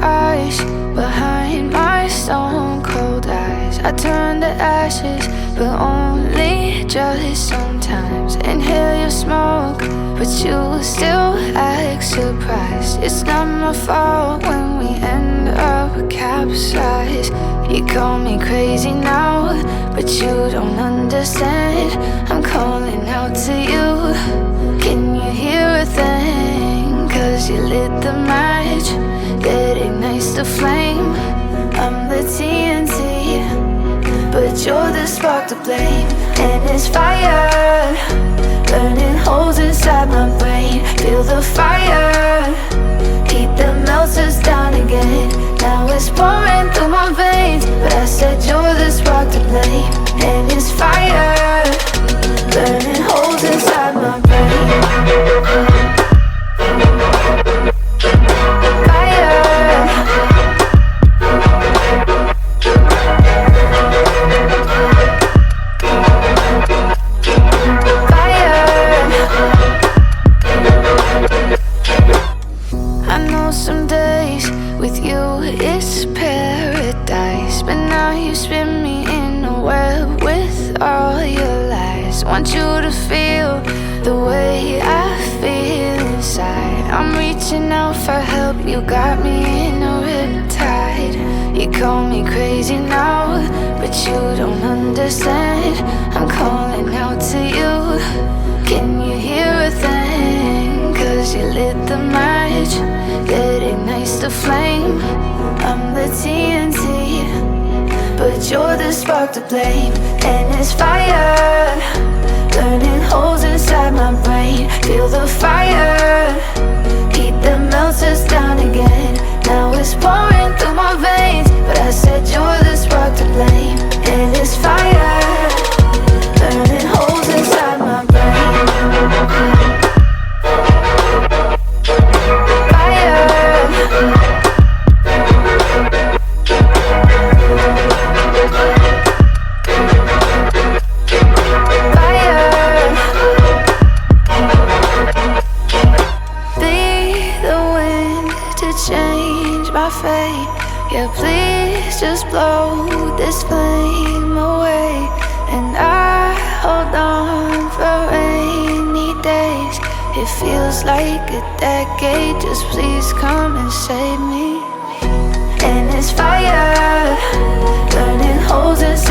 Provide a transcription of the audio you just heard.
eyes behind my stone cold eyes. I turn to ashes, but only just sometimes. Inhale your smoke, but you still act surprised. It's not my fault when we end up capsized. You call me crazy now, but you don't understand. I'm calling out to you. Can you hear a thing? 'Cause you lit the match that ignites the flame. I'm the TNT, but you're the spark to blame. And it's fire, burning holes inside my brain. Feel the fire, heat that melts us down again. Now it's pouring through my veins, but I said you're the spark to blame. And it's fire, burning holes inside my brain. Some days with you it's paradise, but now you spin me in a web with all your lies. Want you to feel the way I feel inside. I'm reaching out for help, you got me in a riptide. You call me crazy now, but you don't understand. I'm calling out to you. Can you hear a thing? 'Cause you lit the match that ignites the flame. I'm the TNT, but you're the spark to blame. And it's fire, burning holes inside my brain. Feel the fire, heat that melts us down again. Now it's pouring through my veins, but I said you're the spark to blame. And it's fire, burning holes inside my brain. Yeah, please just blow this flame away. And I hold on for rainy days. It feels like a decade, just please come and save me. And it's fire, burning holes inside